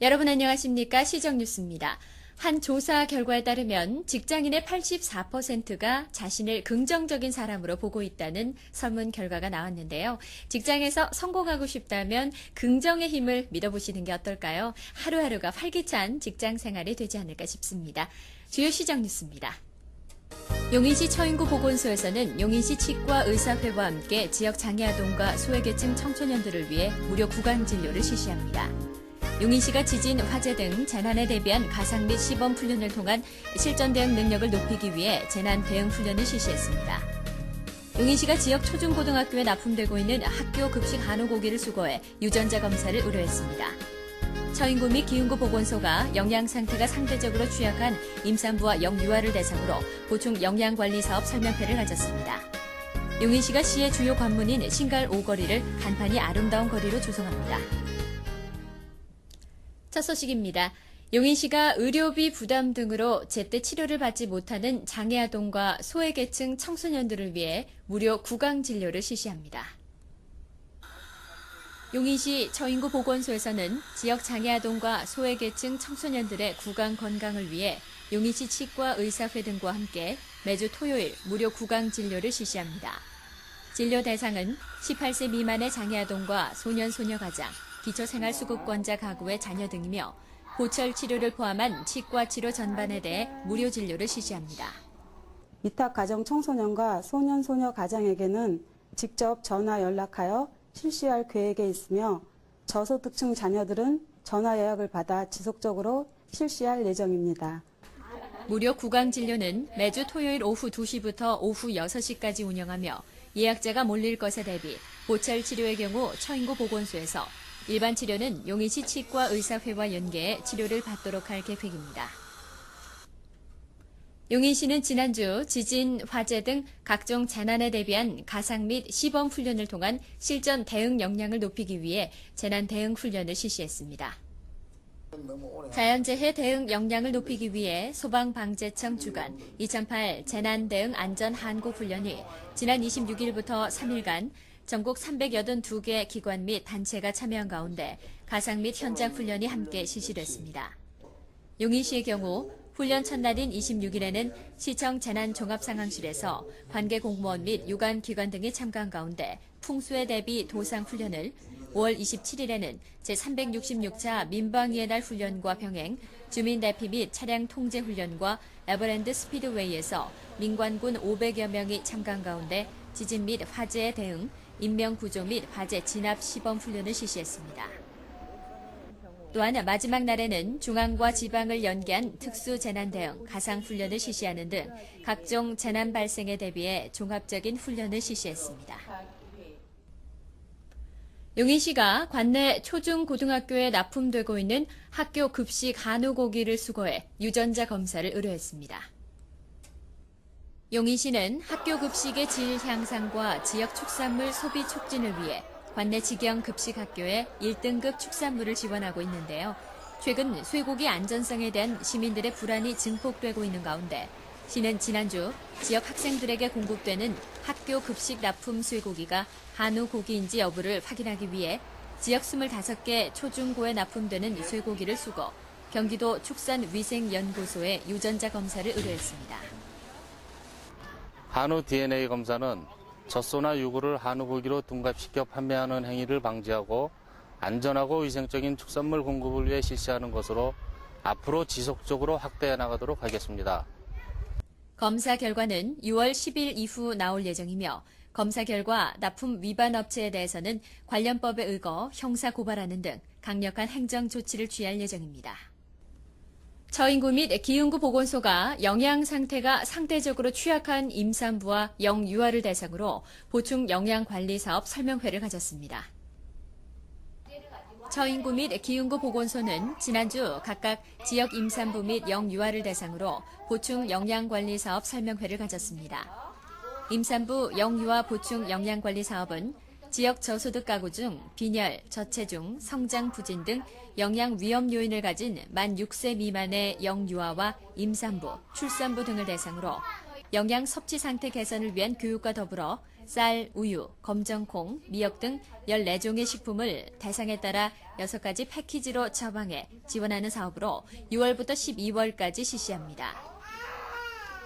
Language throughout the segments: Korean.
여러분 안녕하십니까? 시정뉴스입니다. 한 조사 결과에 따르면 직장인의 84%가 자신을 긍정적인 사람으로 보고 있다는 설문 결과가 나왔는데요. 직장에서 성공하고 싶다면 긍정의 힘을 믿어보시는 게 어떨까요? 하루하루가 활기찬 직장 생활이 되지 않을까 싶습니다. 주요 시정뉴스입니다. 용인시 처인구 보건소에서는 용인시 치과 의사회와 함께 지역 장애아동과 소외계층 청소년들을 위해 무료 구강 진료를 실시합니다. 용인시가 지진, 화재 등 재난에 대비한 가상 및 시범 훈련을 통한 실전 대응 능력을 높이기 위해 재난 대응 훈련을 실시했습니다. 용인시가 지역 초중고등학교에 납품되고 있는 학교 급식 한우 고기를 수거해 유전자 검사를 의뢰했습니다. 처인구 및 기흥구 보건소가 영양 상태가 상대적으로 취약한 임산부와 영유아를 대상으로 보충 영양관리사업 설명회를 가졌습니다. 용인시가 시의 주요 관문인 신갈 5거리를 간판이 아름다운 거리로 조성합니다. 첫 소식입니다. 용인시가 의료비 부담 등으로 제때 치료를 받지 못하는 장애아동과 소외계층 청소년들을 위해 무료 구강 진료를 실시합니다. 용인시 처인구 보건소에서는 지역 장애아동과 소외계층 청소년들의 구강 건강을 위해 용인시 치과 의사회 등과 함께 매주 토요일 무료 구강 진료를 실시합니다. 진료 대상은 18세 미만의 장애아동과 소년, 소녀 가장, 기초생활수급권자 가구의 자녀 등이며 보철 치료를 포함한 치과 치료 전반에 대해 무료 진료를 실시합니다. 위탁 가정 청소년과 소년, 소녀 가장에게는 직접 전화 연락하여 실시할 계획에 있으며 저소득층 자녀들은 전화 예약을 받아 지속적으로 실시할 예정입니다. 무료 구강 진료는 매주 토요일 오후 2시부터 오후 6시까지 운영하며 예약자가 몰릴 것에 대비 보철 치료의 경우 처인구 보건소에서 일반 치료는 용인시 치과 의사회와 연계해 치료를 받도록 할 계획입니다. 용인시는 지난주 지진, 화재 등 각종 재난에 대비한 가상 및 시범 훈련을 통한 실전 대응 역량을 높이기 위해 재난 대응 훈련을 실시했습니다. 자연재해 대응 역량을 높이기 위해 소방방재청 주관 2008 재난 대응 안전 한국 훈련이 지난 26일부터 3일간 전국 382개 기관 및 단체가 참여한 가운데 가상 및 현장 훈련이 함께 실시됐습니다. 용인시의 경우 훈련 첫날인 26일에는 시청 재난종합상황실에서 관계 공무원 및 유관기관 등이 참가한 가운데 풍수에 대비 도상 훈련을, 5월 27일에는 제366차 민방위의 날 훈련과 병행, 주민 대피 및 차량 통제 훈련과 에버랜드 스피드웨이에서 민관군 500여 명이 참가한 가운데 지진 및 화재에 대응, 인명구조 및 화재 진압 시범 훈련을 실시했습니다. 또한 마지막 날에는 중앙과 지방을 연계한 특수재난대응, 가상훈련을 실시하는 등 각종 재난 발생에 대비해 종합적인 훈련을 실시했습니다. 용인시가 관내 초중고등학교에 납품되고 있는 학교 급식 한우 고기를 수거해 유전자 검사를 의뢰했습니다. 용인시는 학교 급식의 질 향상과 지역 축산물 소비 촉진을 위해 관내 직영 급식 학교에 1등급 축산물을 지원하고 있는데요. 최근 쇠고기 안전성에 대한 시민들의 불안이 증폭되고 있는 가운데 시는 지난주 지역 학생들에게 공급되는 학교 급식 납품 쇠고기가 한우 고기인지 여부를 확인하기 위해 지역 25개 초중고에 납품되는 쇠고기를 수거, 경기도 축산위생연구소에 유전자 검사를 의뢰했습니다. 한우 DNA 검사는 젖소나 유구를 한우 고기로 둔갑시켜 판매하는 행위를 방지하고 안전하고 위생적인 축산물 공급을 위해 실시하는 것으로 앞으로 지속적으로 확대해 나가도록 하겠습니다. 검사 결과는 6월 10일 이후 나올 예정이며 검사 결과 납품 위반 업체에 대해서는 관련법에 의거 형사 고발하는 등 강력한 행정 조치를 취할 예정입니다. 처인구 및 기흥구 보건소가 영양 상태가 상대적으로 취약한 임산부와 영유아를 대상으로 보충 영양관리 사업 설명회를 가졌습니다. 처인구 및 기흥구 보건소는 지난주 각각 지역 임산부 및 영유아를 대상으로 보충 영양관리 사업 설명회를 가졌습니다. 임산부 영유아 보충 영양관리 사업은 지역 저소득 가구 중 빈혈, 저체중, 성장 부진 등 영양 위험 요인을 가진 만 6세 미만의 영유아와 임산부, 출산부 등을 대상으로 영양 섭취 상태 개선을 위한 교육과 더불어 쌀, 우유, 검정콩, 미역 등 14종의 식품을 대상에 따라 6가지 패키지로 처방해 지원하는 사업으로 6월부터 12월까지 실시합니다.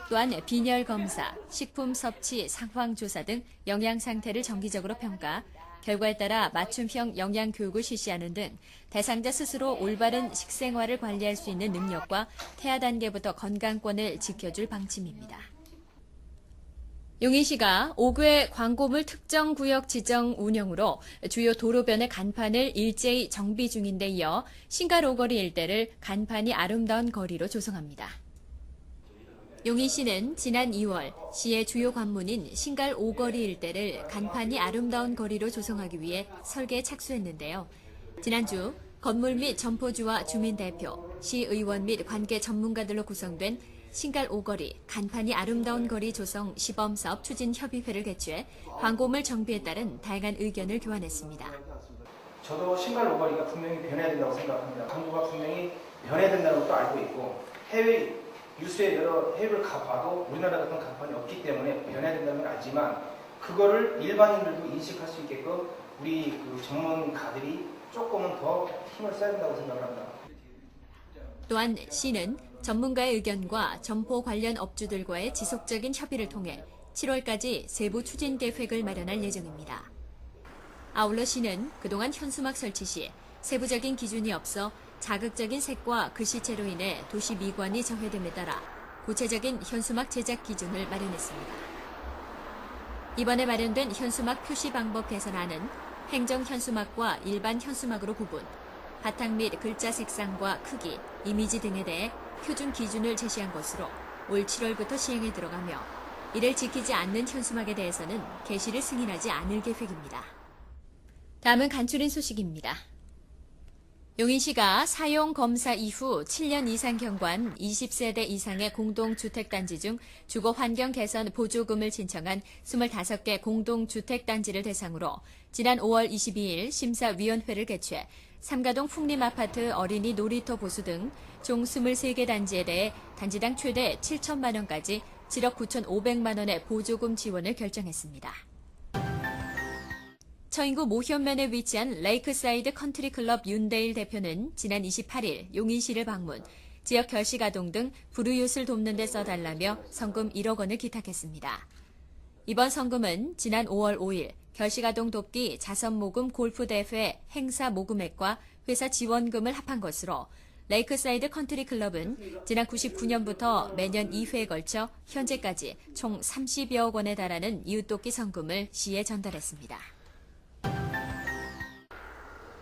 또한 빈혈 검사, 식품 섭취 상황 조사 등 영양 상태를 정기적으로 평가, 결과에 따라 맞춤형 영양 교육을 실시하는 등 대상자 스스로 올바른 식생활을 관리할 수 있는 능력과 태아 단계부터 건강권을 지켜줄 방침입니다. 용인시가 5개 광고물 특정 구역 지정 운영으로 주요 도로변의 간판을 일제히 정비 중인데 이어 신갈 오거리 일대를 간판이 아름다운 거리로 조성합니다. 용인시는 지난 2월 시의 주요 관문인 신갈 오거리 일대를 간판이 아름다운 거리로 조성하기 위해 설계에 착수했는데요. 지난주 건물 및 점포주와 주민대표, 시의원 및 관계 전문가들로 구성된 신갈 오거리 간판이 아름다운 거리 조성 시범사업 추진협의회를 개최해 광고물 정비에 따른 다양한 의견을 교환했습니다. 저도 신갈 오거리가 분명히 변해야 된다고 생각합니다. 광고가 분명히 변해야 된다는 것도 알고 있고 해외 뉴스에 여러 해외를 가봐도 우리나라 같은 간판이 없기 때문에 변해야 된다는 걸 알지만 그거를 일반인들도 인식할 수 있게끔 우리 그 전문가들이 조금은 더 힘을 써야 된다고 생각을 합니다. 또한 시는 전문가의 의견과 점포 관련 업주들과의 지속적인 협의를 통해 7월까지 세부 추진 계획을 마련할 예정입니다. 아울러 시는 그동안 현수막 설치 시 세부적인 기준이 없어 자극적인 색과 글씨체로 인해 도시 미관이 저해됨에 따라 구체적인 현수막 제작 기준을 마련했습니다. 이번에 마련된 현수막 표시 방법 개선안은 행정 현수막과 일반 현수막으로 구분, 바탕 및 글자 색상과 크기, 이미지 등에 대해 표준 기준을 제시한 것으로 올 7월부터 시행에 들어가며 이를 지키지 않는 현수막에 대해서는 게시를 승인하지 않을 계획입니다. 다음은 간추린 소식입니다. 용인시가 사용검사 이후 7년 이상 경과한 20세대 이상의 공동주택단지 중 주거환경 개선 보조금을 신청한 25개 공동주택단지를 대상으로 지난 5월 22일 심사위원회를 개최 3가동 풍림아파트 어린이 놀이터 보수 등 총 23개 단지에 대해 단지당 최대 7천만 원까지 7억 9,500만 원의 보조금 지원을 결정했습니다. 처인구 모현면에 위치한 레이크사이드 컨트리클럽 윤대일 대표는 지난 28일 용인시를 방문, 지역 결식아동 등 불우이웃을 돕는 데 써달라며 성금 1억 원을 기탁했습니다. 이번 성금은 지난 5월 5일 결식아동 돕기 자선모금 골프대회 행사 모금액과 회사 지원금을 합한 것으로 레이크사이드 컨트리클럽은 지난 99년부터 매년 2회에 걸쳐 현재까지 총 30여억 원에 달하는 이웃돕기 성금을 시에 전달했습니다.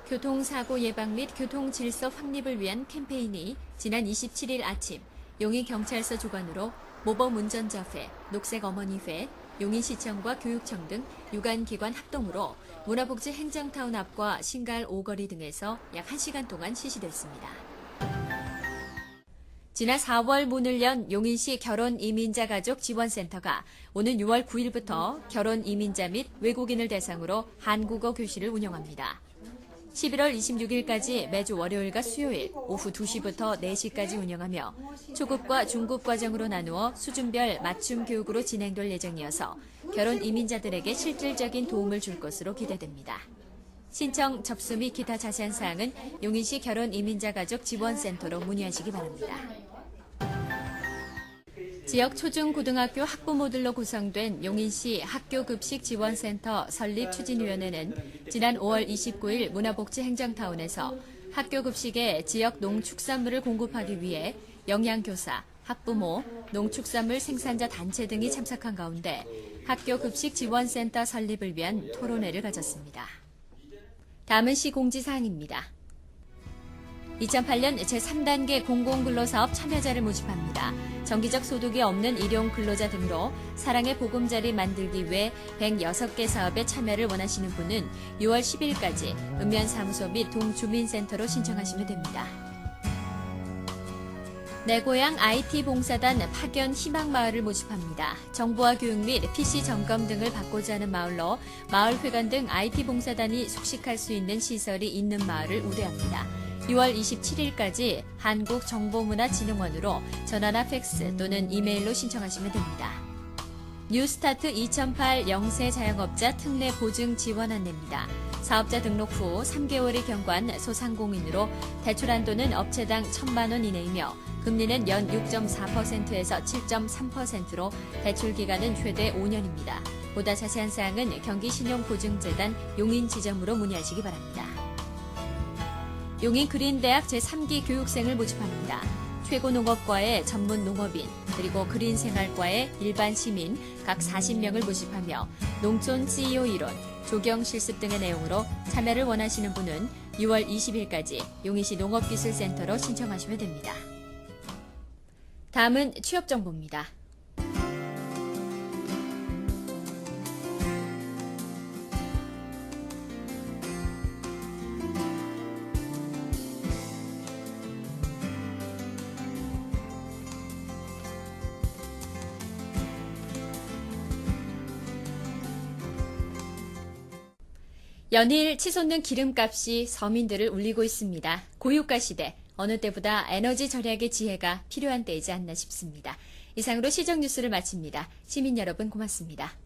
교통사고 예방 및 교통질서 확립을 위한 캠페인이 지난 27일 아침 용인경찰서 주관으로 모범운전자회, 녹색어머니회, 용인시청과 교육청 등 유관기관 합동으로 문화복지행정타운 앞과 신갈 오거리 등에서 약 1시간 동안 실시됐습니다. 지난 4월 문을 연 용인시 결혼이민자가족 지원센터가 오는 6월 9일부터 결혼이민자 및 외국인을 대상으로 한국어 교실을 운영합니다. 11월 26일까지 매주 월요일과 수요일 오후 2시부터 4시까지 운영하며 초급과 중급 과정으로 나누어 수준별 맞춤 교육으로 진행될 예정이어서 결혼 이민자들에게 실질적인 도움을 줄 것으로 기대됩니다. 신청, 접수 및 기타 자세한 사항은 용인시 결혼 이민자 가족 지원센터로 문의하시기 바랍니다. 지역 초중고등학교 학부모들로 구성된 용인시 학교급식지원센터 설립추진위원회는 지난 5월 29일 문화복지행정타운에서 학교급식에 지역 농축산물을 공급하기 위해 영양교사, 학부모, 농축산물 생산자 단체 등이 참석한 가운데 학교급식지원센터 설립을 위한 토론회를 가졌습니다. 다음은 시 공지사항입니다. 2008년 제3단계 공공근로사업 참여자를 모집합니다. 정기적 소득이 없는 일용 근로자 등으로 사랑의 보금자리 만들기 위해 106개 사업에 참여를 원하시는 분은 6월 10일까지 읍면사무소 및 동주민센터로 신청하시면 됩니다. 내 고향 IT 봉사단 파견 희망마을을 모집합니다. 정보화 교육 및 PC 점검 등을 받고자 하는 마을로 마을회관 등 IT 봉사단이 숙식할 수 있는 시설이 있는 마을을 우대합니다. 6월 27일까지 한국정보문화진흥원으로 전화나 팩스 또는 이메일로 신청하시면 됩니다. 뉴스타트 2008 영세 자영업자 특례 보증 지원 안내입니다. 사업자 등록 후 3개월이 경과한 소상공인으로 대출 한도는 업체당 1,000만 원 이내이며 금리는 연 6.4%에서 7.3%로 대출 기간은 최대 5년입니다. 보다 자세한 사항은 경기신용보증재단 용인지점으로 문의하시기 바랍니다. 용인 그린대학 제3기 교육생을 모집합니다. 최고농업과의 전문 농업인, 그리고 그린생활과의 일반 시민 각 40명을 모집하며 농촌 CEO 이론, 조경 실습 등의 내용으로 참여를 원하시는 분은 6월 20일까지 용인시 농업기술센터로 신청하시면 됩니다. 다음은 취업정보입니다. 연일 치솟는 기름값이 서민들을 울리고 있습니다. 고유가 시대, 어느 때보다 에너지 절약의 지혜가 필요한 때이지 않나 싶습니다. 이상으로 시정뉴스를 마칩니다. 시민 여러분 고맙습니다.